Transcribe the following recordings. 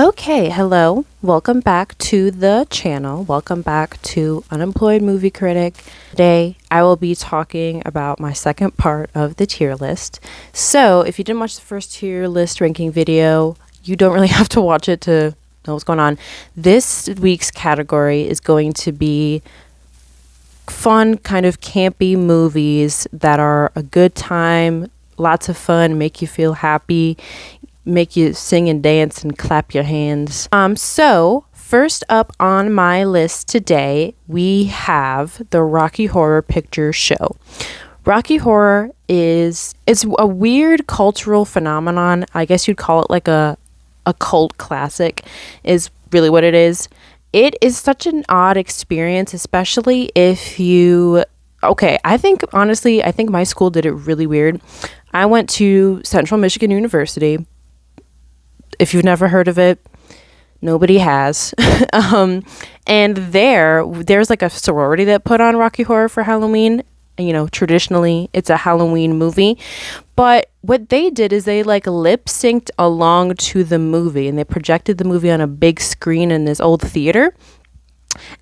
Okay, hello. Welcome back to the channel. Welcome back to Unemployed Movie Critic. Today, I will be talking about my second part of the tier list. So, if you didn't watch the first tier list ranking video, you don't really have to watch it to know what's going on. This week's category is going to be fun, kind of campy movies that are a good time, lots of fun, make you feel happy, make you sing and dance and clap your hands. So first up on my list today, we have the Rocky Horror Picture Show. Rocky Horror it's a weird cultural phenomenon. I guess you'd call it like a cult classic is really what it is. It is such an odd experience, especially if I think my school did it really weird. I went to Central Michigan University. If you've never heard of it, nobody has. And there's like a sorority that put on Rocky Horror for Halloween. Traditionally it's a Halloween movie, but what they did is they like lip synced along to the movie, and they projected the movie on a big screen in this old theater.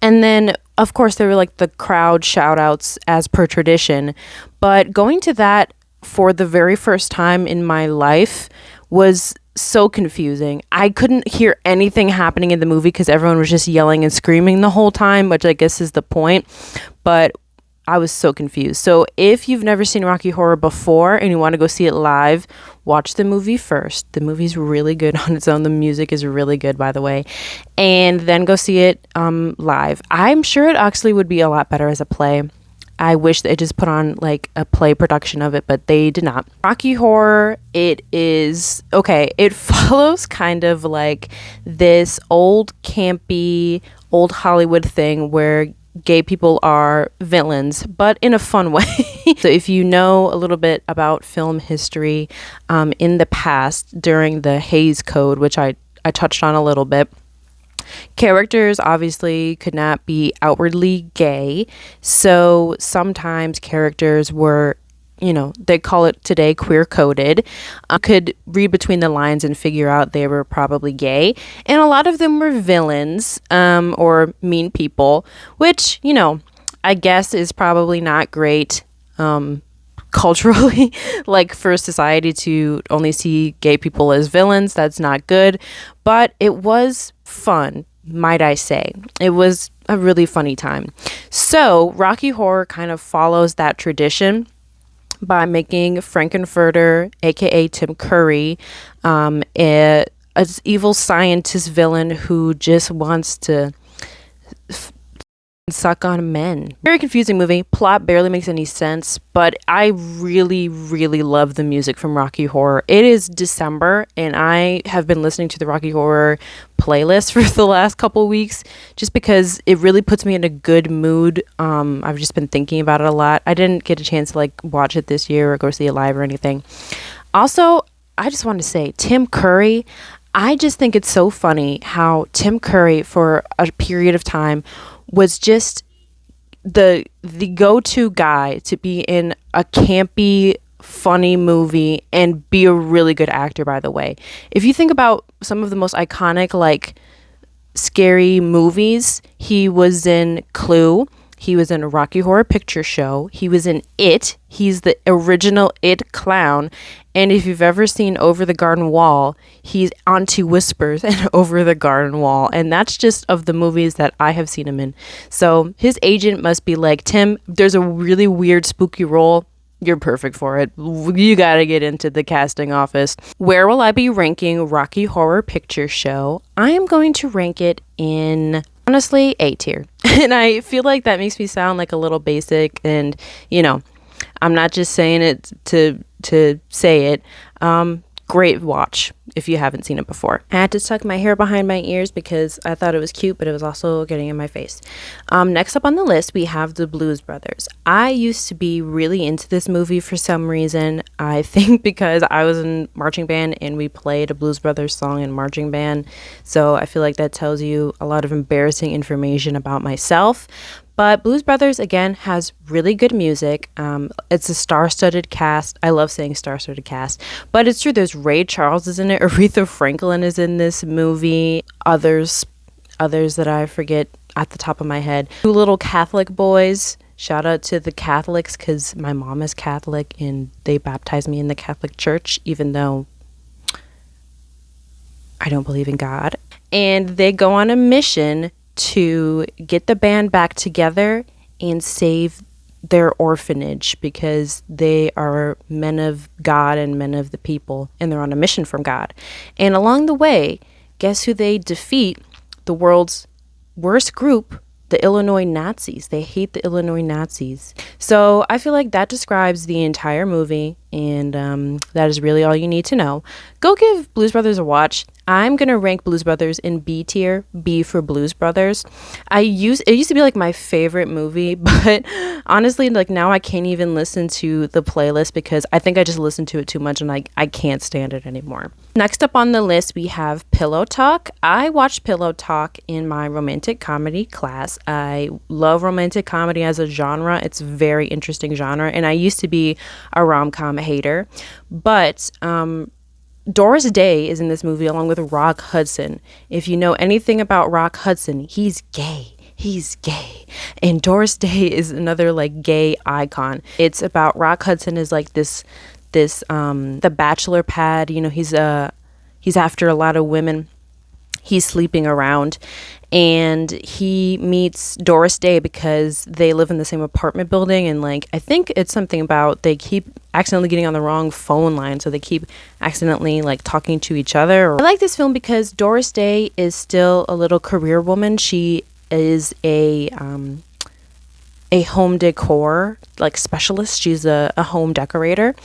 And then of course there were like the crowd shout outs as per tradition, but going to that for the very first time in my life was so confusing. I couldn't hear anything happening in the movie because everyone was just yelling and screaming the whole time, which I guess is the point, but I was so confused. So if you've never seen Rocky Horror before and you want to go see it live, watch the movie first. The movie's really good on its own. The music is really good, by the way. And then go see it live. I'm sure it actually would be a lot better as a play. I wish they just put on like a play production of it, but they did not. Rocky Horror, it follows kind of like this old campy, old Hollywood thing where gay people are villains, but in a fun way. So if you know a little bit about film history in the past during the Hays Code, which I touched on a little bit, characters obviously could not be outwardly gay. So sometimes characters were, they call it today queer coded, could read between the lines and figure out they were probably gay. And a lot of them were villains or mean people, which, I guess is probably not great culturally, like for society to only see gay people as villains. That's not good, but it was fun, might I say. It was a really funny time. So Rocky Horror kind of follows that tradition by making Frankenfurter, aka Tim Curry, an evil scientist villain who just wants to suck on men. Very confusing movie. Plot barely makes any sense, but I really, really love the music from Rocky Horror. It is December, and I have been listening to the Rocky Horror playlist for the last couple weeks just because it really puts me in a good mood. I've just been thinking about it a lot. I didn't get a chance to like watch it this year or go see it live or anything. Also, I just wanted to say Tim Curry, I just think it's so funny how Tim Curry for a period of time was just the go-to guy to be in a campy, funny movie and be a really good actor, by the way. If you think about some of the most iconic, like, scary movies, he was in Clue. He was in a Rocky Horror Picture Show. He was in It. He's the original It clown. And if you've ever seen Over the Garden Wall, he's Auntie Whispers and Over the Garden Wall. And that's just of the movies that I have seen him in. So his agent must be like, Tim, there's a really weird, spooky role. You're perfect for it. You gotta get into the casting office. Where will I be ranking Rocky Horror Picture Show? I am going to rank it in, honestly, A tier. And I feel like that makes me sound like a little basic, and I'm not just saying it to say it. Great watch if you haven't seen it before. I had to tuck my hair behind my ears because I thought it was cute, but it was also getting in my face. Next up on the list, we have the Blues Brothers. I used to be really into this movie for some reason. I think because I was in marching band and we played a Blues Brothers song in marching band. So I feel like that tells you a lot of embarrassing information about myself. But Blues Brothers, again, has really good music. It's a star-studded cast. I love saying star-studded cast, but it's true. There's Ray Charles is in it. Aretha Franklin is in this movie. Others that I forget at the top of my head. Two little Catholic boys. Shout out to the Catholics, because my mom is Catholic and they baptized me in the Catholic Church, even though I don't believe in God. And they go on a mission to get the band back together and save their orphanage, because they are men of God and men of the people, and they're on a mission from God. And along the way, guess who they defeat? The world's worst group, the Illinois Nazis. They hate the Illinois Nazis. So I feel like that describes the entire movie, and that is really all you need to know. Go give Blues Brothers a watch. I'm gonna rank Blues Brothers in B tier, B for Blues Brothers. It used to be like my favorite movie, but honestly, like now I can't even listen to the playlist because I think I just listened to it too much and I can't stand it anymore. Next up on the list, we have Pillow Talk. I watched Pillow Talk in my romantic comedy class. I love romantic comedy as a genre. It's a very interesting genre, and I used to be a rom-com hater, but Doris Day is in this movie along with Rock Hudson. If you know anything about Rock Hudson, he's gay. He's gay. And Doris Day is another like gay icon. It's about Rock Hudson is like this the bachelor pad, you know, he's after a lot of women. He's sleeping around, and he meets Doris Day because they live in the same apartment building, and like I think it's something about they keep accidentally getting on the wrong phone line, so they keep accidentally like talking to each other. I like this film because Doris Day is still a little career woman. She is a home decor like specialist. She's a home decorator,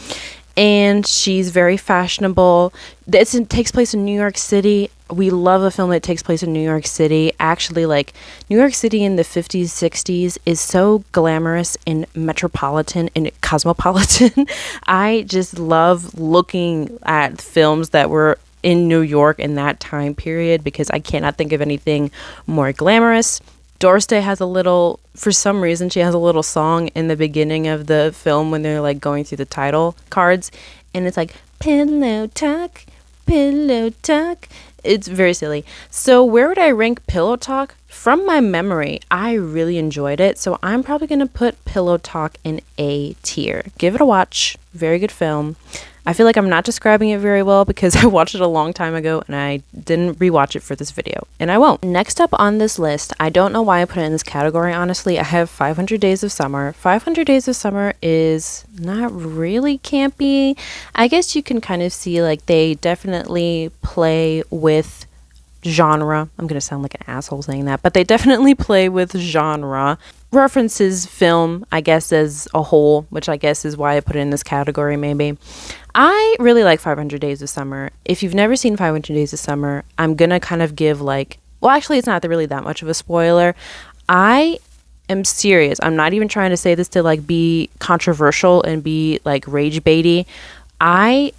and she's very fashionable. It takes place in New York City. We love a film that takes place in New York City. Actually, like New York City in the 50s, 60s is so glamorous and metropolitan and cosmopolitan. I just love looking at films that were in New York in that time period because I cannot think of anything more glamorous. Doris Day has for some reason, she has a little song in the beginning of the film when they're like going through the title cards, and it's like, pillow talk, pillow talk. It's very silly. So where would I rank Pillow Talk? From my memory, I really enjoyed it, so I'm probably going to put Pillow Talk in A tier. Give it a watch. Very good film. I feel like I'm not describing it very well because I watched it a long time ago and I didn't rewatch it for this video, and I won't. Next up on this list, I don't know why I put it in this category, honestly. I have 500 Days of Summer. 500 Days of Summer is not really campy. I guess you can kind of see like they definitely play with genre. I'm gonna sound like an asshole saying that, but they definitely play with genre. References film, I guess, as a whole, which I guess is why I put it in this category maybe. I really like 500 Days of Summer. If you've never seen 500 Days of Summer, I'm gonna kind of give like, well, actually it's not really that much of a spoiler. I am serious. I'm not even trying to say this to like be controversial and be like rage baity. I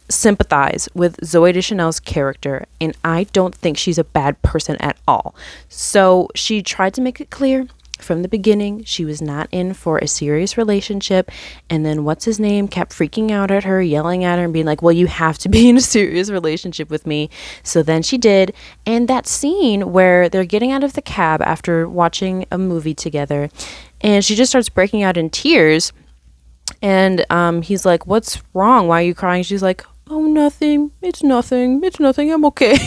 sympathize with Zooey Deschanel's character, and I don't think she's a bad person at all. So she tried to make it clear from the beginning she was not in for a serious relationship, and then what's his name kept freaking out at her, yelling at her and being like, well, you have to be in a serious relationship with me. So then she did, and that scene where they're getting out of the cab after watching a movie together, and she just starts breaking out in tears, and he's like, what's wrong, why are you crying? She's like, oh, nothing, it's nothing, I'm okay.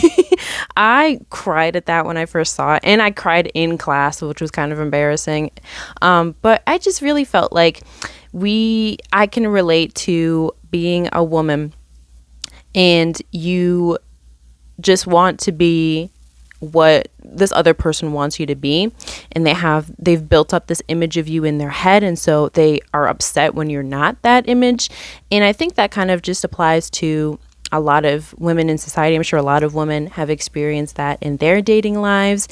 I cried at that when I first saw it, and I cried in class, which was kind of embarrassing, but I just really felt like I can relate to being a woman and you just want to be what this other person wants you to be, and they've built up this image of you in their head, and so they are upset when you're not that image. And I think that kind of just applies to a lot of women in society. I'm sure a lot of women have experienced that in their dating lives.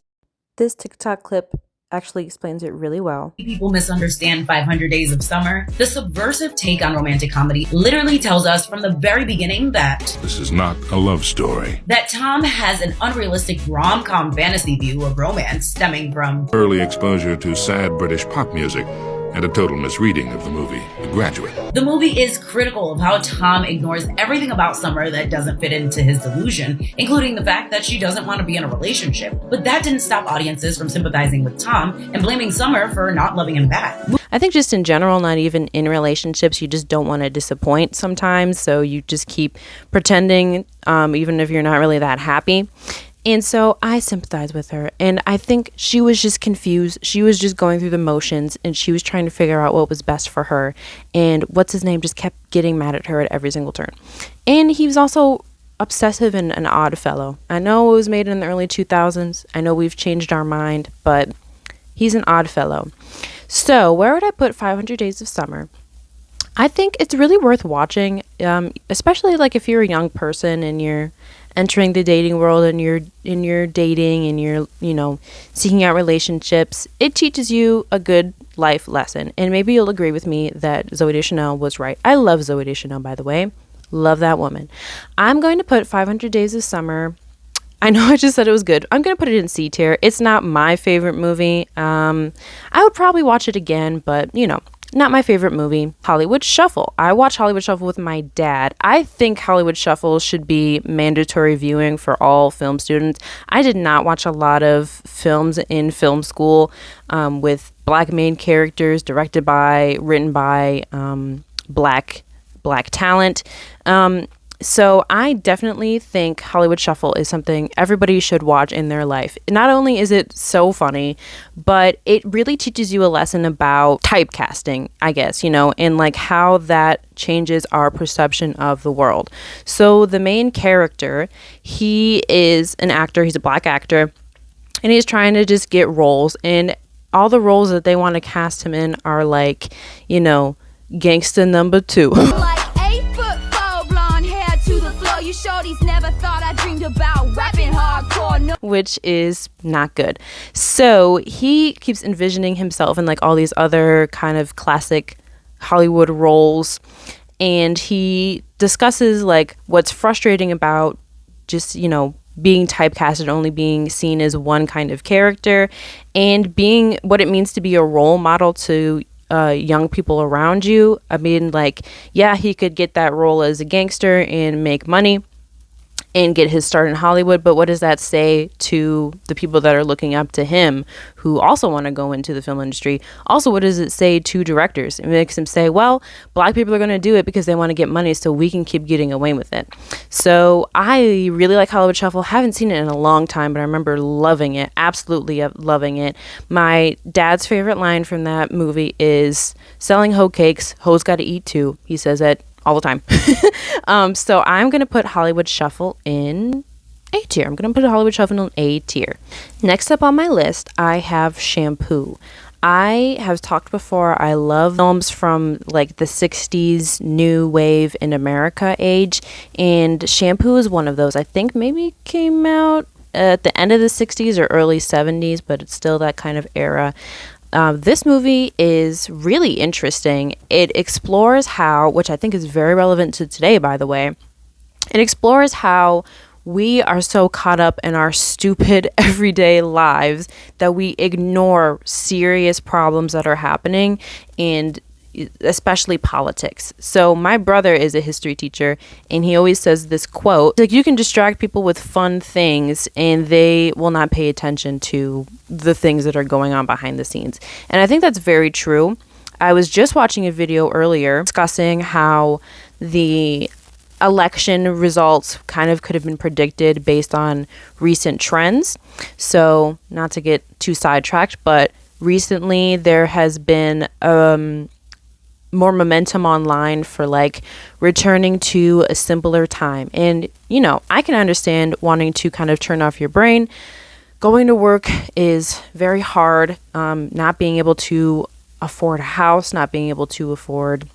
This TikTok clip actually explains it really well. People misunderstand 500 Days of Summer. The subversive take on romantic comedy literally tells us from the very beginning that this is not a love story. That Tom has an unrealistic rom-com fantasy view of romance stemming from early exposure to sad British pop music and a total misreading of the movie The Graduate. The movie is critical of how Tom ignores everything about Summer that doesn't fit into his delusion, including the fact that she doesn't want to be in a relationship. But that didn't stop audiences from sympathizing with Tom and blaming Summer for not loving him back. I think just in general, not even in relationships, you just don't want to disappoint sometimes, so you just keep pretending, even if you're not really that happy. And so I sympathize with her, and I think she was just confused. She was just going through the motions, and she was trying to figure out what was best for her. And what's his name just kept getting mad at her at every single turn. And he was also obsessive and an odd fellow. I know it was made in the early 2000s. I know we've changed our mind, but he's an odd fellow. So where would I put 500 Days of Summer? I think it's really worth watching, especially like if you're a young person and you're entering the dating world and you're dating and you're seeking out relationships. It teaches you a good life lesson, and maybe you'll agree with me that Zooey Deschanel was right. I love Zooey Deschanel, by the way. Love that woman. I'm going to put 500 Days of Summer. I know I just said it was good. I'm going to put it in C tier. It's not my favorite movie. I would probably watch it again, but not my favorite movie. Hollywood Shuffle. I watch Hollywood Shuffle with my dad. I think Hollywood Shuffle should be mandatory viewing for all film students. I did not watch a lot of films in film school with black main characters, written by black talent. So I definitely think Hollywood Shuffle is something everybody should watch in their life. Not only is it so funny, but it really teaches you a lesson about typecasting, I guess, and like how that changes our perception of the world. So the main character, he is an actor, he's a black actor, and he's trying to just get roles, and all the roles that they want to cast him in are like, gangsta number 2. You shorties never thought I dreamed about rapping hardcore. No. Which is not good. So he keeps envisioning himself in like all these other kind of classic Hollywood roles, and he discusses like what's frustrating about just being typecasted, only being seen as one kind of character, and being what it means to be a role model to young people around you. I mean, like, yeah, he could get that role as a gangster and make money and get his start in Hollywood, but what does that say to the people that are looking up to him who also want to go into the film industry? Also, what does it say to directors? It makes them say, well, black people are going to do it because they want to get money, so we can keep getting away with it. So I really like Hollywood Shuffle. Haven't seen it in a long time, but I remember loving it, absolutely loving it. My dad's favorite line from that movie is, selling hoe cakes, hoes got to eat too. He says it all the time. So I'm going to put Hollywood Shuffle in A tier. I'm going to put Hollywood Shuffle in A tier. Next up on my list, I have Shampoo. I have talked before, I love films from like the 60s, new wave in America age, and Shampoo is one of those. I think maybe came out at the end of the 60s or early 70s, but it's still that kind of era. This movie is really interesting. It explores how, which I think is very relevant to today, by the way, it explores how we are so caught up in our stupid everyday lives that we ignore serious problems that are happening, and especially politics. So my brother is a history teacher, and he always says this quote, like, you can distract people with fun things and they will not pay attention to the things that are going on behind the scenes. And I think that's very true. I was just watching a video earlier discussing how the election results kind of could have been predicted based on recent trends. So not to get too sidetracked, but recently there has been more momentum online for like returning to a simpler time. And I can understand wanting to kind of turn off your brain. Going to work is very hard. Not being able to afford a house, not being able to afford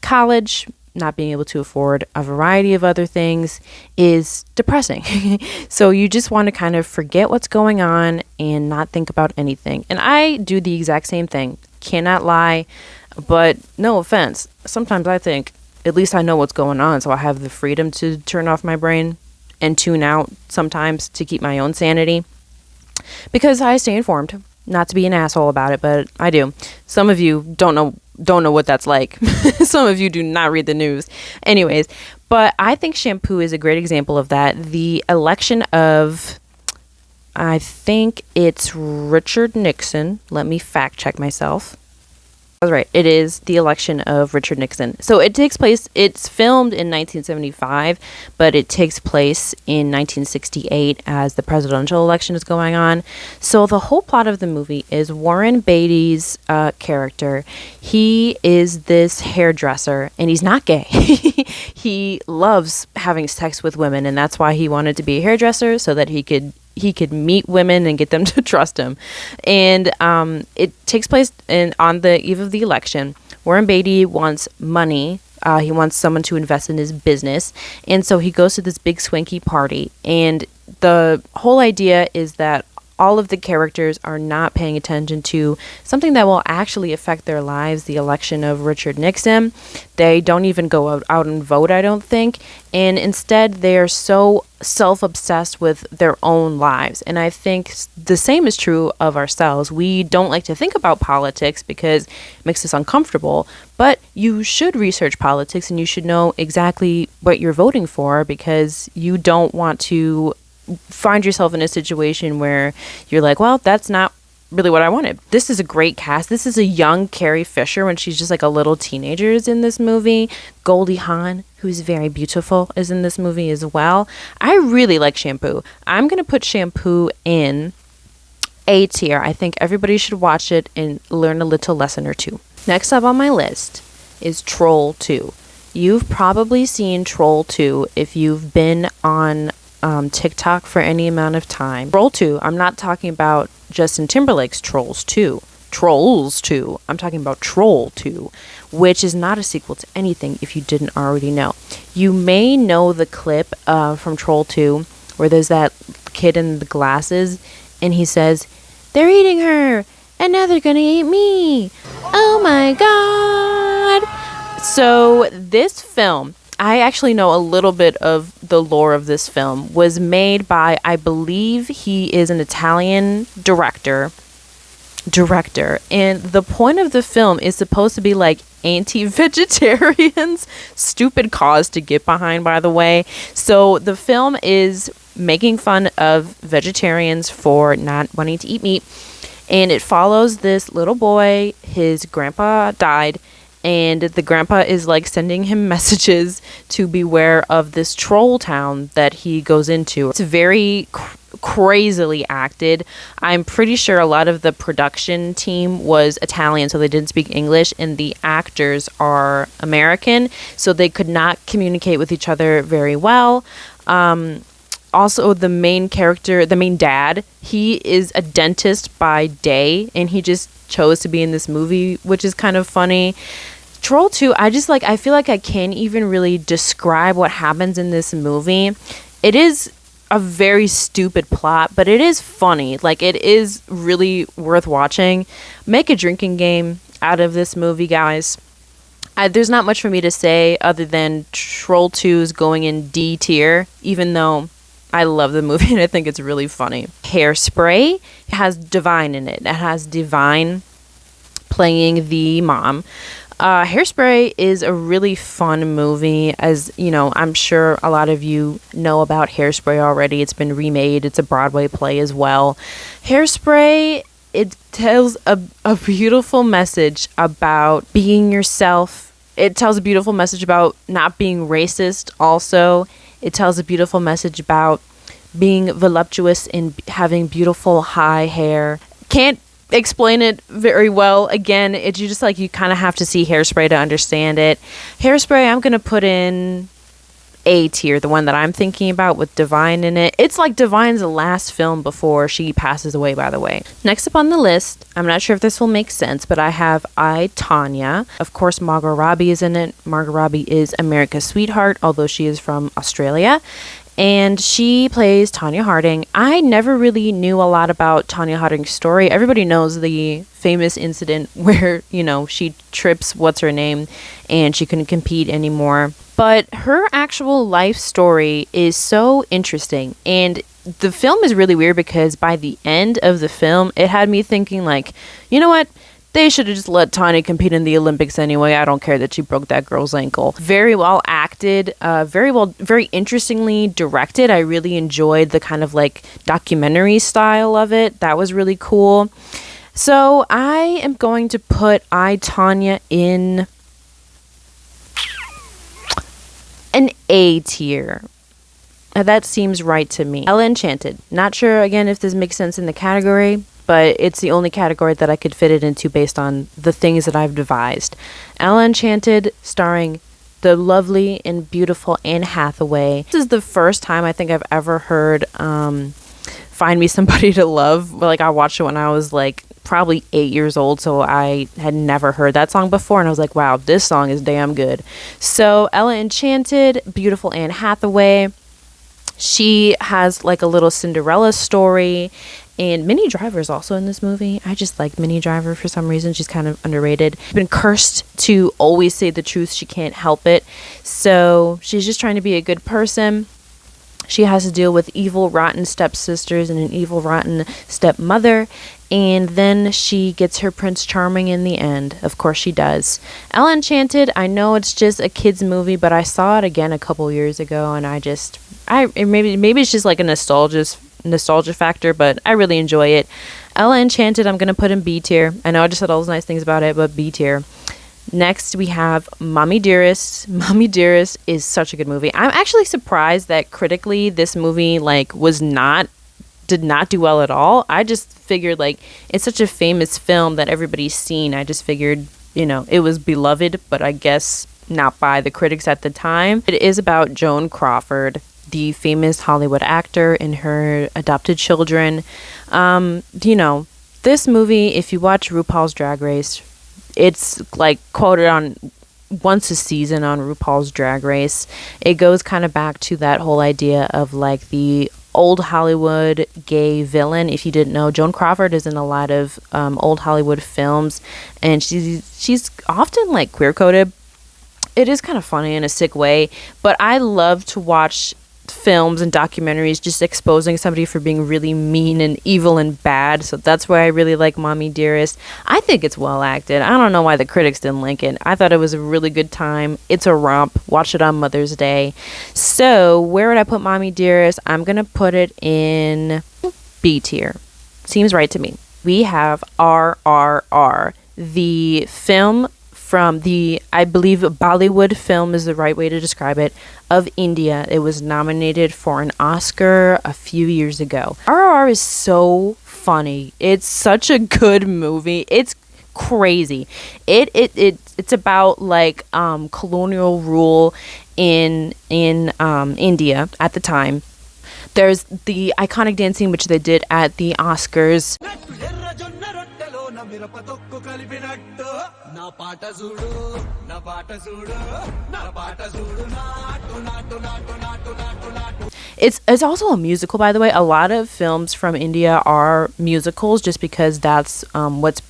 college, not being able to afford a variety of other things is depressing. So you just want to kind of forget what's going on and not think about anything. And I do the exact same thing. Cannot lie, but no offense. Sometimes I think, at least I know what's going on, so I have the freedom to turn off my brain and tune out sometimes to keep my own sanity. Because I stay informed. Not to be an asshole about it, but I do. Some of you don't know what that's like. Some of you do not read the news. Anyways, but I think shampoo is a great example of that. The election of, I think it's Richard Nixon. Let me fact check myself. I was right. It is the election of Richard Nixon. So it takes place, it's filmed in 1975, but it takes place in 1968 as the presidential election is going on. So the whole plot of the movie is Warren Beatty's character. He is this hairdresser, and he's not gay. He loves having sex with women, and that's why he wanted to be a hairdresser, so that he could meet women and get them to trust him. And it takes place on the eve of the election. Warren Beatty wants money. He wants someone to invest in his business. And so he goes to this big swanky party. And the whole idea is that all of the characters are not paying attention to something that will actually affect their lives, the election of Richard Nixon. They don't even go out and vote, I don't think. And instead, they are so self-obsessed with their own lives. And I think the same is true of ourselves. We don't like to think about politics because it makes us uncomfortable. But you should research politics, and you should know exactly what you're voting for, because you don't want to find yourself in a situation where you're like, well, that's not really what I wanted. This is a great cast. This is a young Carrie Fisher when she's just like a little teenager is in this movie. Goldie Hawn, who's very beautiful, is in this movie as well. I really like Shampoo. I'm going to put Shampoo in A tier. I think everybody should watch it and learn a little lesson or two. Next up on my list is Troll 2. You've probably seen Troll 2 if you've been on TikTok for any amount of time. Troll 2, I'm not talking about Justin Timberlake's Trolls 2. I'm talking about Troll 2, which is not a sequel to anything if you didn't already know. You may know the clip from Troll 2 where there's that kid in the glasses and he says, "They're eating her and now they're gonna eat me. Oh my god." So this film, I actually know a little bit of the lore of this film, was made by, I believe he is an Italian director, and the point of the film is supposed to be like anti-vegetarians. Stupid cause to get behind, by the way. So the film is making fun of vegetarians for not wanting to eat meat, and it follows this little boy. His grandpa died, and the grandpa is like sending him messages to beware of this troll town that he goes into. It's very crazily acted. I'm pretty sure a lot of the production team was Italian, so they didn't speak English, and the actors are American, so they could not communicate with each other very well. Also, the main character, the main dad, he is a dentist by day, and he just chose to be in this movie, which is kind of funny. Troll 2, I feel like I can't even really describe what happens in this movie. It is a very stupid plot, but it is funny. Like, it is really worth watching. Make a drinking game out of this movie, guys. There's not much for me to say other than Troll 2 is going in D tier, even though I love the movie and I think it's really funny. Hairspray has Divine in it. It has Divine playing the mom. Hairspray is a really fun movie. As you know, I'm sure a lot of you know about Hairspray already. It's been remade. It's a Broadway play as well. Hairspray, it tells a beautiful message about being yourself. It tells a beautiful message about not being racist also. It tells a beautiful message about being voluptuous and having beautiful high hair. Can't explain it very well. Again, it's you just like, you kind of have to see Hairspray to understand it. Hairspray, I'm gonna put in A tier, the one that I'm thinking about with Divine in it. It's like Divine's last film before she passes away, by the way. Next up on the list, I'm not sure if this will make sense, but I have I, Tonya. Of course, Margot Robbie is in it. Margot Robbie is America's sweetheart, although she is from Australia. And she plays Tonya Harding. I never really knew a lot about Tonya Harding's story. Everybody knows the famous incident where, she trips what's her name and she couldn't compete anymore. But her actual life story is so interesting. And the film is really weird because by the end of the film, it had me thinking like, you know what? They should have just let Tonya compete in the Olympics anyway. I don't care that she broke that girl's ankle. Very well acted, very interestingly directed. I really enjoyed the kind of like documentary style of it. That was really cool. So I am going to put I, Tonya in an A tier. That seems right to me. Ella Enchanted. Not sure again if this makes sense in the category, but it's the only category that I could fit it into based on the things that I've devised. Ella Enchanted, starring the lovely and beautiful Anne Hathaway. This is the first time I think I've ever heard Find Me Somebody to Love. Like, I watched it when I was like probably 8 years old, so I had never heard that song before, and I was like, wow, this song is damn good. So Ella Enchanted, beautiful Anne Hathaway. She has like a little Cinderella story. And Minnie Driver is also in this movie. I just like Minnie Driver for some reason. She's kind of underrated. She's been cursed to always say the truth. She can't help it. So she's just trying to be a good person. She has to deal with evil, rotten stepsisters and an evil, rotten stepmother. And then she gets her Prince Charming in the end. Of course she does. Ella Enchanted, I know it's just a kid's movie, but I saw it again a couple years ago, and maybe it's just like a nostalgia factor, but I really enjoy it. Ella Enchanted, I'm going to put in B tier. I know I just said all those nice things about it, but B tier. Next, we have Mommy Dearest. Mommy Dearest is such a good movie. I'm actually surprised that critically this movie did not do well at all. I just figured like it's such a famous film that everybody's seen. I just figured, it was beloved, but I guess not by the critics at the time. It is about Joan Crawford, the famous Hollywood actor, and her adopted children. This movie, if you watch RuPaul's Drag Race, it's like quoted on once a season on RuPaul's Drag Race. It goes kind of back to that whole idea of like the old Hollywood gay villain. If you didn't know, Joan Crawford is in a lot of old Hollywood films, and she's often like queer coded. It is kind of funny in a sick way, but I love to watch films and documentaries just exposing somebody for being really mean and evil and bad. So that's why I really like Mommy Dearest. I think it's well acted. I don't know why the critics didn't like it. I thought it was a really good time. It's a romp. Watch it on Mother's Day. So where would I put Mommy Dearest? I'm gonna put it in B tier. Seems right to me. We have RRR, the film from the, I believe Bollywood film is the right way to describe it, of India. It was nominated for an Oscar a few years ago. RRR is so funny. It's such a good movie. It's crazy. It's about like colonial rule in India at the time. There's the iconic dancing which they did at the Oscars. It's also a musical, by the way. A lot of films from India are musicals just because that's what's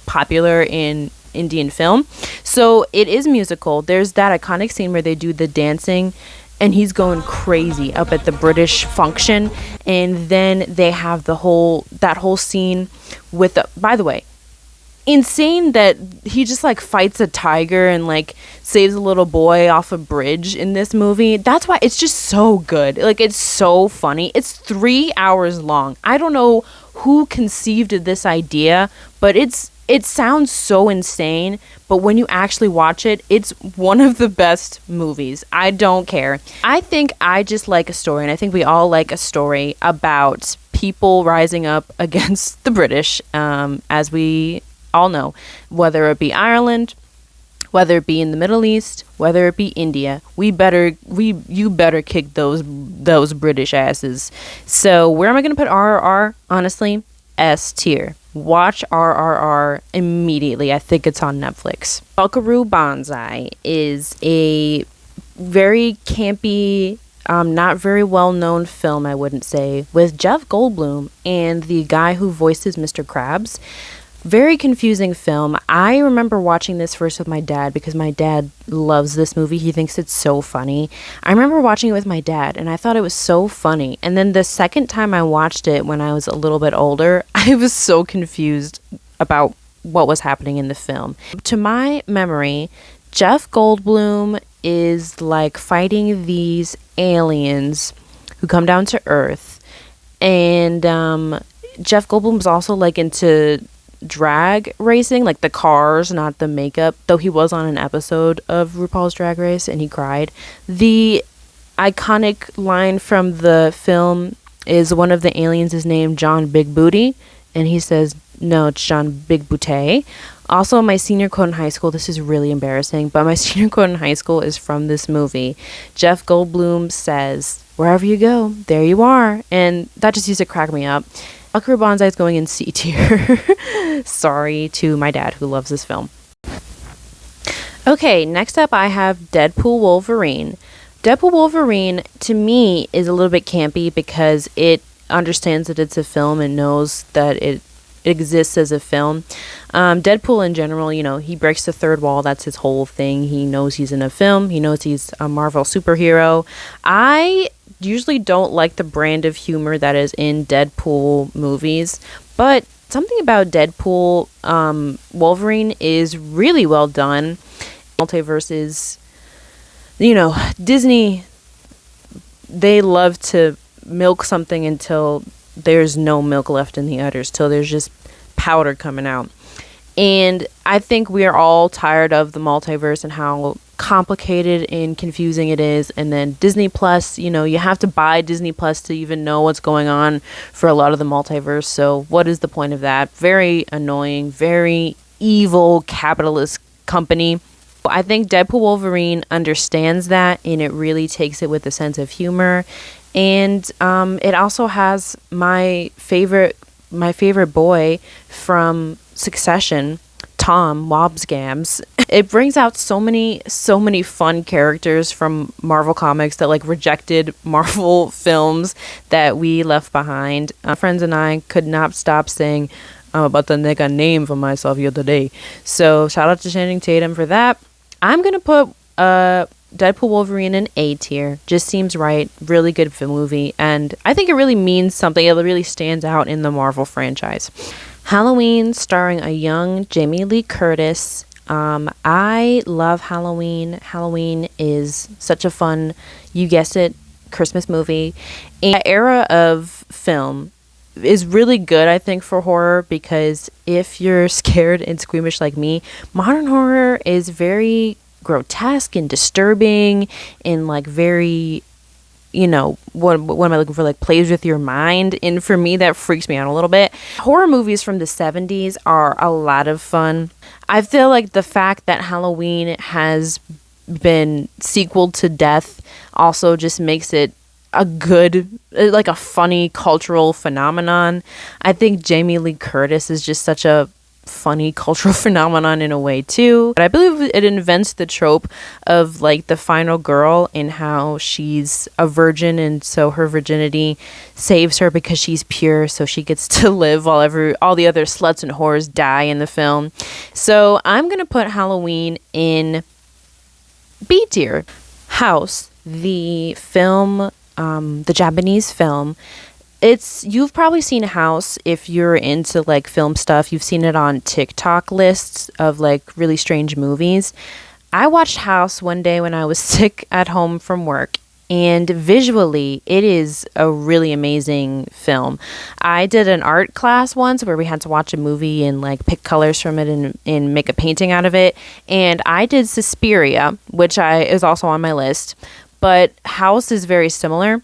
popular in Indian film. So it is musical. There's that iconic scene where they do the dancing and he's going crazy up at the British function, and then they have that whole scene with by the way, insane that he just like fights a tiger and like saves a little boy off a bridge in this movie. That's why it's just so good. Like, it's so funny. It's 3 hours long. I don't know who conceived of this idea, but it sounds so insane, but when you actually watch it, it's one of the best movies. I don't care. I think I just like a story, and I think we all like a story about people rising up against the British, as we all know, whether it be Ireland, whether it be in the Middle East, whether it be India. You better kick those British asses. So where am I going to put RRR? Honestly, S tier. Watch RRR immediately. I think it's on Netflix. Buckaroo Banzai is a very campy, not very well known film, I wouldn't say, with Jeff Goldblum and the guy who voices Mr. Krabs. Very confusing film. I remember watching this first with my dad because my dad loves this movie. He thinks it's so funny. I remember watching it with my dad and I thought it was so funny. And then the second time I watched it when I was a little bit older, I was so confused about what was happening in the film. To my memory, Jeff Goldblum is like fighting these aliens who come down to Earth. And Jeff Goldblum's also like into drag racing, like the cars, not the makeup, though he was on an episode of RuPaul's Drag Race and he cried. The iconic line from the film is one of the aliens is named John Big Booty, and he says, no, it's John Big Booty. Also, my senior quote in high school, this is really embarrassing, but my senior quote in high school is from this movie. Jeff Goldblum says, wherever you go, there you are. And that just used to crack me up. Buckaroo Banzai is going in C tier. Sorry to my dad who loves this film. Okay, next up I have Deadpool Wolverine. Deadpool Wolverine, to me, is a little bit campy because it understands that it's a film and knows that it exists as a film. Deadpool in general, you know, he breaks the third wall. That's his whole thing. He knows he's in a film. He knows he's a Marvel superhero. I usually don't like the brand of humor that is in Deadpool movies, but something about Deadpool Wolverine is really well done. Multiverse is, you know, Disney, they love to milk something until there's no milk left in the udders, till there's just powder coming out. And I think we are all tired of the multiverse and how complicated and confusing it is. And then Disney Plus, you know, you have to buy Disney Plus to even know what's going on for a lot of the multiverse. So what is the point of that? Very annoying, very evil capitalist company. I think Deadpool Wolverine understands that, and it really takes it with a sense of humor. And it also has my favorite boy from Succession, Tom Wobsgams. It brings out so many fun characters from Marvel Comics that like rejected Marvel films that we left behind. Friends and I could not stop saying, I'm about to make a name for myself the other day. So shout out to Channing Tatum for that. I'm going to put Deadpool Wolverine in A tier. Just seems right. Really good movie. And I think it really means something. It really stands out in the Marvel franchise. Halloween, starring a young Jamie Lee Curtis. I love Halloween. Halloween is such a fun, you guessed it, Christmas movie. And that era of film is really good, I think, for horror, because if you're scared and squeamish like me, modern horror is very grotesque and disturbing and like very, you know, what am I looking for, like plays with your mind, and for me that freaks me out a little bit. Horror movies from the 70s are a lot of fun. I feel like the fact that Halloween has been sequeled to death also just makes it a good, like a funny cultural phenomenon. I think Jamie Lee Curtis is just such a funny cultural phenomenon in a way too. But I believe it invents the trope of like the final girl and how she's a virgin, and so her virginity saves her because she's pure, so she gets to live while all the other sluts and whores die in the film. So I'm gonna put Halloween in B tier. House, the film, the Japanese film. You've probably seen House if you're into like film stuff. You've seen it on TikTok lists of like really strange movies. I watched House one day when I was sick at home from work, and visually it is a really amazing film. I did an art class once where we had to watch a movie and like pick colors from it and make a painting out of it. And I did Suspiria, which is also on my list, but House is very similar.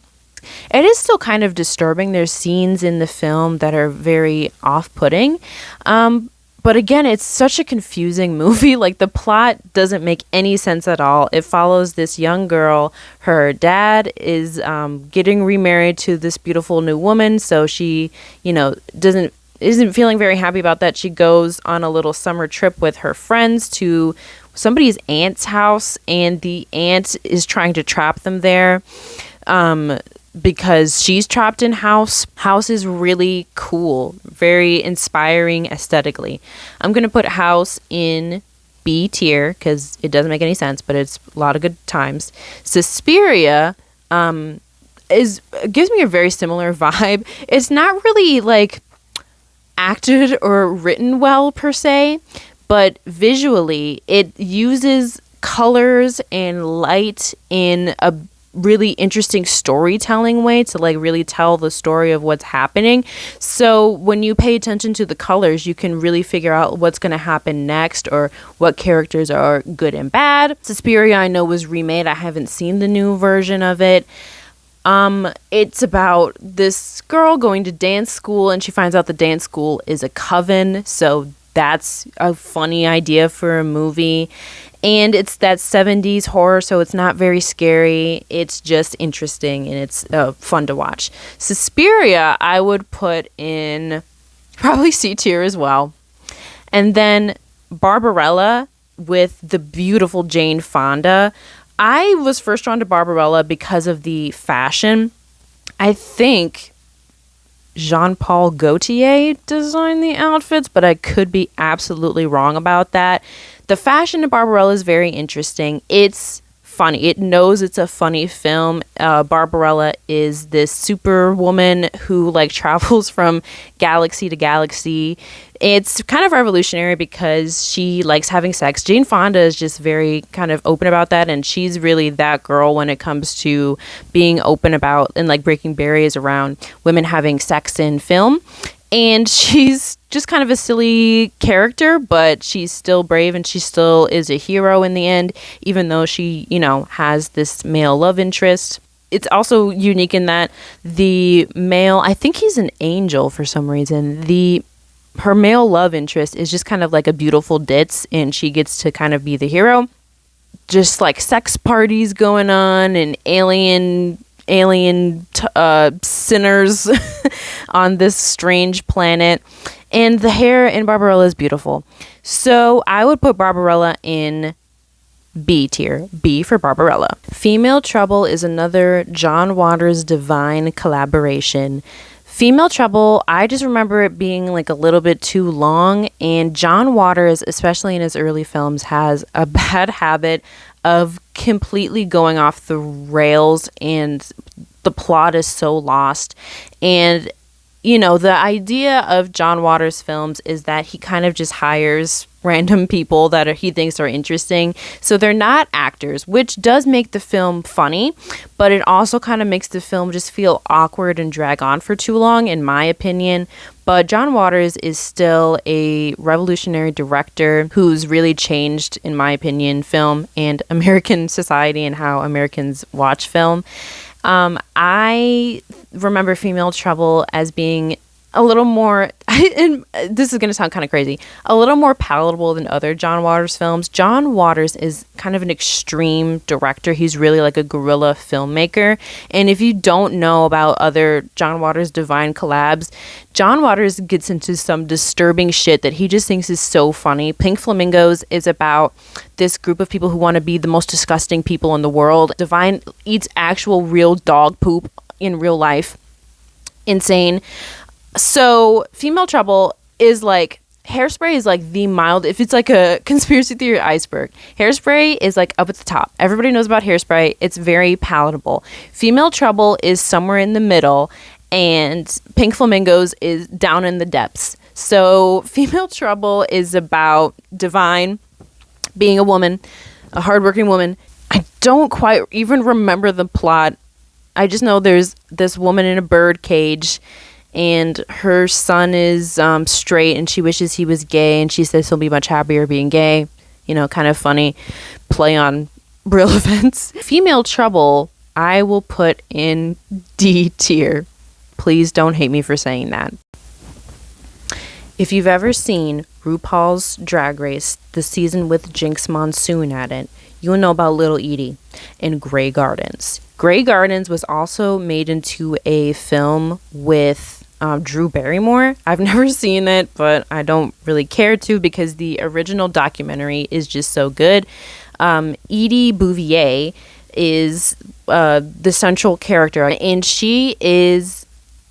It is still kind of disturbing. There's scenes in the film that are very off-putting. But But again, it's such a confusing movie. Like, the plot doesn't make any sense at all. It follows this young girl. Her dad is getting remarried to this beautiful new woman, so she, isn't feeling very happy about that. She goes on a little summer trip with her friends to somebody's aunt's house, and the aunt is trying to trap them there. Because she's trapped in house. House is really cool, very inspiring aesthetically. I'm going to put House in B tier because it doesn't make any sense, but it's a lot of good times. Suspiria gives me a very similar vibe. It's not really like acted or written well per se, but visually it uses colors and light in a really interesting storytelling way to like really tell the story of what's happening. So when you pay attention to the colors, you can really figure out what's going to happen next or what characters are good and bad. Suspiria, I know, was remade. I haven't seen the new version of it. It's about this girl going to dance school, and she finds out the dance school is a coven. So that's a funny idea for a movie. And it's that 70s horror, so it's not very scary. It's just interesting, and it's fun to watch. Suspiria, I would put in probably C tier as well. And then Barbarella with the beautiful Jane Fonda. I was first drawn to Barbarella because of the fashion. I think Jean-Paul Gaultier designed the outfits, but I could be absolutely wrong about that. The fashion in Barbarella is very interesting. It's funny. It knows it's a funny film. Barbarella is this superwoman who like travels from galaxy to galaxy. It's kind of revolutionary because she likes having sex. Jane Fonda is just very kind of open about that, and she's really that girl when it comes to being open about and like breaking barriers around women having sex in film. And she's just kind of a silly character, but she's still brave and she still is a hero in the end, even though she, has this male love interest. It's also unique in that the male, I think he's an angel for some reason. Her male love interest is just kind of like a beautiful ditz, and she gets to kind of be the hero. Just like sex parties going on and alien sinners on this strange planet, and the hair in Barbarella is beautiful. So I would put Barbarella in B tier. B for Barbarella. Female Trouble is another John Waters Divine collaboration. Female Trouble, I just remember it being like a little bit too long, and John Waters, especially in his early films, has a bad habit of completely going off the rails, and the plot is so lost. And the idea of John Waters films is that he kind of just hires random people that he thinks are interesting. So they're not actors, which does make the film funny, but it also kind of makes the film just feel awkward and drag on for too long, in my opinion. But John Waters is still a revolutionary director who's really changed, in my opinion, film and American society and how Americans watch film. I remember Female Trouble as being a little more, and this is going to sound kind of crazy, a little more palatable than other John Waters films. John Waters is kind of an extreme director. He's really like a guerrilla filmmaker. And if you don't know about other John Waters Divine collabs, John Waters gets into some disturbing shit that he just thinks is so funny. Pink Flamingos is about this group of people who want to be the most disgusting people in the world. Divine eats actual real dog poop in real life. Insane. So Female Trouble is like, Hairspray is like the mild, if it's like a conspiracy theory iceberg, Hairspray is like up at the top. Everybody knows about Hairspray. It's very palatable. Female Trouble is somewhere in the middle, and Pink Flamingos is down in the depths. So Female Trouble is about Divine being a woman, a hardworking woman. I don't quite even remember the plot. I just know there's this woman in a bird cage, and her son is straight, and she wishes he was gay, and she says he'll be much happier being gay. Kind of funny play on real events. Female Trouble, I will put in D tier. Please don't hate me for saying that. If you've ever seen RuPaul's Drag Race, the season with Jinx Monsoon at it, you'll know about Little Edie in Grey Gardens. Grey Gardens was also made into a film with Drew Barrymore. I've never seen it, but I don't really care to because the original documentary is just so good. Edie Bouvier is the central character, and she is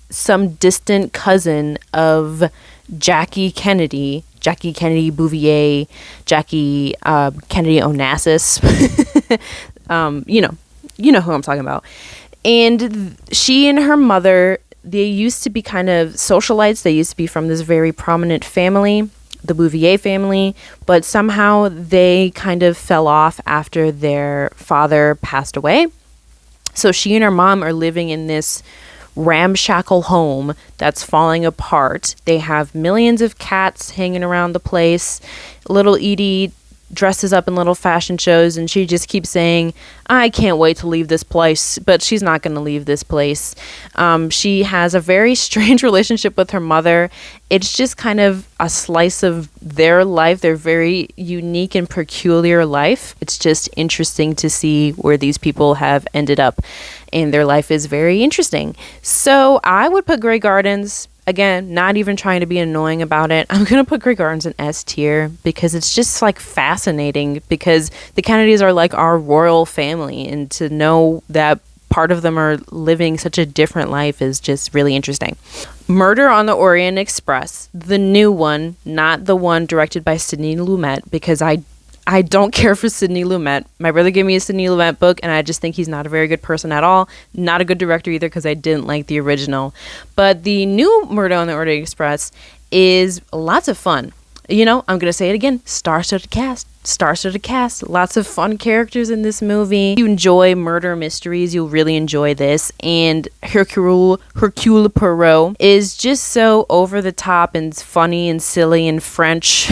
some distant cousin of Jackie Kennedy Bouvier, Jackie Kennedy Onassis. You know who I'm talking about. And she and her mother, they used to be kind of socialites. They used to be from this very prominent family, the Bouvier family, but somehow they kind of fell off after their father passed away. So she and her mom are living in this ramshackle home that's falling apart. They have millions of cats hanging around the place. Little Edie dresses up in little fashion shows, and she just keeps saying, I can't wait to leave this place, but she's not going to leave this place. She has a very strange relationship with her mother. It's just kind of a slice of their life, their very unique and peculiar life. It's just interesting to see where these people have ended up, and their life is very interesting. So I would put Grey Gardens, again, not even trying to be annoying about it, I'm going to put Grey Gardens in S tier because it's just like fascinating, because the Kennedys are like our royal family, and to know that part of them are living such a different life is just really interesting. Murder on the Orient Express, the new one, not the one directed by Sidney Lumet, because I don't care for Sidney Lumet. My brother gave me a Sidney Lumet book, and I just think he's not a very good person at all. Not a good director either, because I didn't like the original. But the new Murder on the Orient Express is lots of fun. You know, I'm going to say it again. Star-studded cast. Lots of fun characters in this movie. If you enjoy murder mysteries, you'll really enjoy this. And Hercule Poirot is just so over the top and funny and silly and French.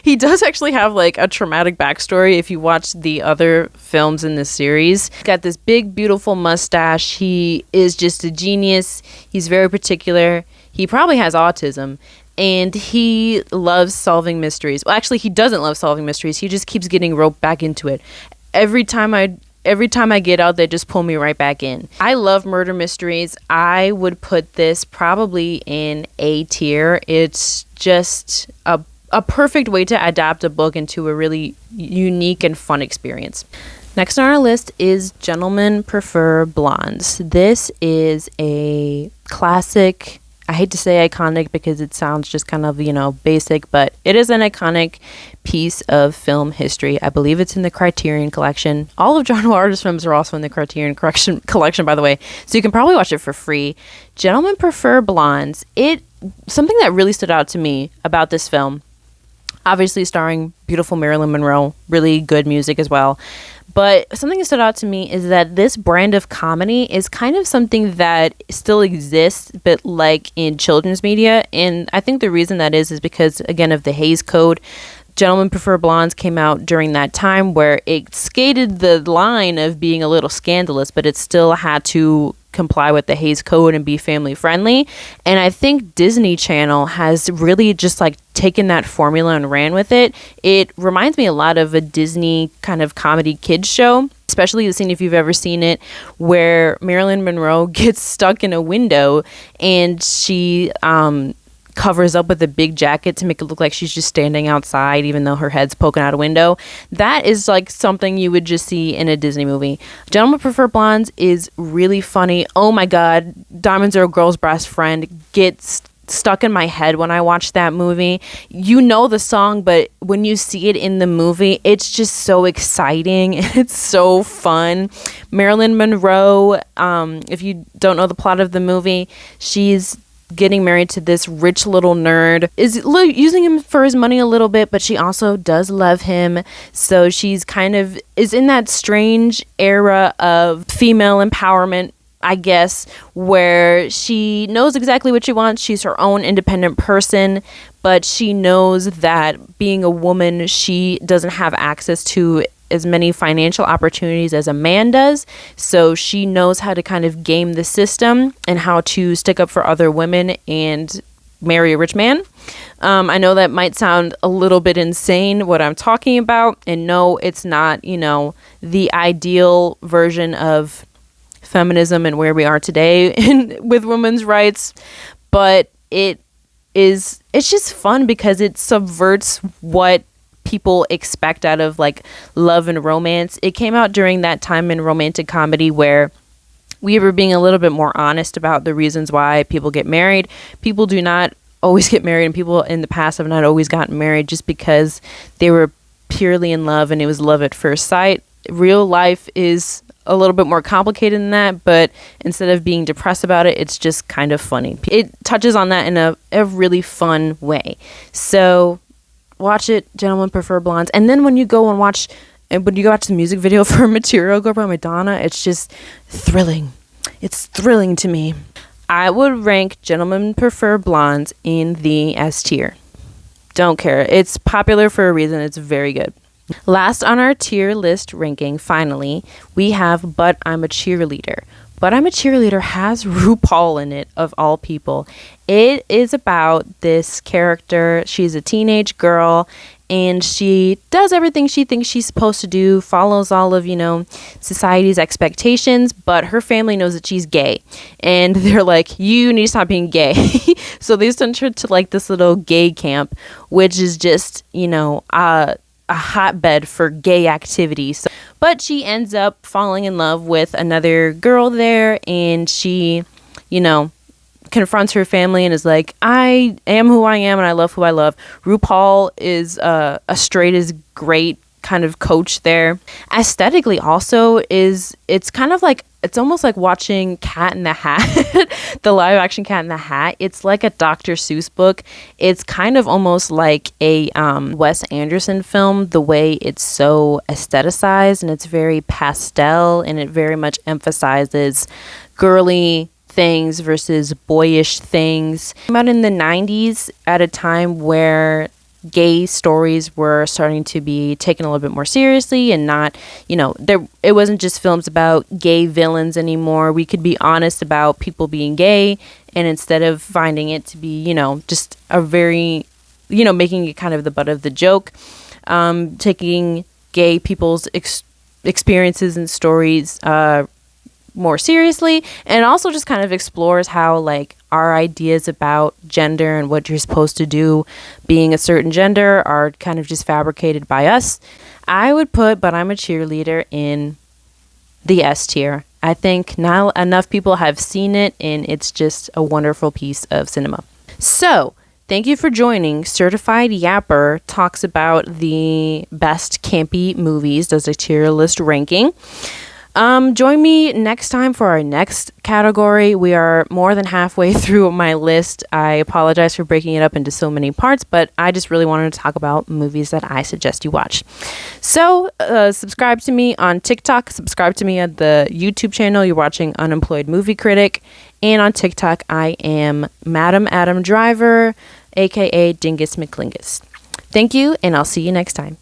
He does actually have like a traumatic backstory if you watch the other films in this series. He's got this big, beautiful mustache. He is just a genius. He's very particular. He probably has autism. And he loves solving mysteries. Well, actually, he doesn't love solving mysteries. He just keeps getting roped back into it. Every time I get out, they just pull me right back in. I love murder mysteries. I would put this probably in A tier. It's just a perfect way to adapt a book into a really unique and fun experience. Next on our list is Gentelmen Prefer Blondes. This is a classic. I hate to say iconic because it sounds just kind of, basic, but it is an iconic piece of film history. I believe it's in the Criterion Collection. All of John Waters' films are also in the Criterion Collection, by the way, so you can probably watch it for free. Gentelmen Prefer Blondes. Something that really stood out to me about this film, obviously starring beautiful Marilyn Monroe, really good music as well. But something that stood out to me is that this brand of comedy is kind of something that still exists, but like in children's media. And I think the reason that is because, again, of the Hays Code. Gentelmen Prefer Blondes came out during that time where it skated the line of being a little scandalous, but it still had to comply with the Hays Code and be family friendly. And I think Disney Channel has really just like taken that formula and ran with it. It reminds me a lot of a Disney kind of comedy kids show, especially the scene, if you've ever seen it, where Marilyn Monroe gets stuck in a window and she covers up with a big jacket to make it look like she's just standing outside even though her head's poking out a window. That is like something you would just see in a Disney movie. Gentelmen Prefer Blondes is really funny. Oh my god, Diamonds Are a Girl's Best Friend gets stuck in my head when I watch that movie. You know the song, but when you see it in the movie, it's just so exciting. It's so fun. Marilyn Monroe, if you don't know the plot of the movie, she's getting married to this rich little nerd, is using him for his money a little bit, but she also does love him. So she's kind of is in that strange era of female empowerment, I guess, where she knows exactly what she wants. She's her own independent person, but she knows that being a woman, she doesn't have access to as many financial opportunities as a man does. So she knows how to kind of game the system and how to stick up for other women and marry a rich man. I know that might sound a little bit insane what I'm talking about, and no, it's not, the ideal version of feminism and where we are today with women's rights, but it's just fun because it subverts what people expect out of like love and romance. It came out during that time in romantic comedy where we were being a little bit more honest about the reasons why people get married. People do not always get married, and people in the past have not always gotten married just because they were purely in love and it was love at first sight. Real life is a little bit more complicated than that, but instead of being depressed about it, it's just kind of funny. It touches on that in a really fun way. So watch it, Gentlemen Prefer Blondes. And then when you go watch the music video for Material Girl by Madonna, it's just thrilling. It's thrilling to me. I would rank Gentlemen Prefer Blondes in the S tier. Don't care. It's popular for a reason. It's very good. Last on our tier list ranking, finally, we have But I'm a Cheerleader. But I'm a Cheerleader has RuPaul in it, of all people. It is about this character. She's a teenage girl, and she does everything she thinks she's supposed to do, follows all of, society's expectations, but her family knows that she's gay. And they're like, you need to stop being gay. So they sent her to like this little gay camp, which is just, a hotbed for gay activities. But she ends up falling in love with another girl there, and she, confronts her family and is like, I am who I am and I love who I love. RuPaul is a straight is great kind of coach there. Aesthetically also it's kind of like, it's almost like watching Cat in the Hat, the live action Cat in the Hat. It's like a Dr. Seuss book. It's kind of almost like a Wes Anderson film, the way it's so aestheticized, and it's very pastel, and it very much emphasizes girly things versus boyish things. Came out in the 90s at a time where gay stories were starting to be taken a little bit more seriously, and not, it wasn't just films about gay villains anymore. We could be honest about people being gay, and instead of finding it to be, just a very, making it kind of the butt of the joke, taking gay people's experiences and stories more seriously, and also just kind of explores how like our ideas about gender and what you're supposed to do being a certain gender are kind of just fabricated by us. I would put But I'm a Cheerleader in the S tier. I think not enough people have seen it, and it's just a wonderful piece of cinema. So thank you for joining. Certified Yapper talks about the best campy movies, does a tier list ranking. Join me next time for our next category. We are more than halfway through my list. I apologize for breaking it up into so many parts, but I just really wanted to talk about movies that I suggest you watch. So, subscribe to me on TikTok. Subscribe to me at the YouTube channel. You're watching Unemployed Movie Critic. And on TikTok, I am Madam Adam Driver, aka Dingus McClingus. Thank you, and I'll see you next time.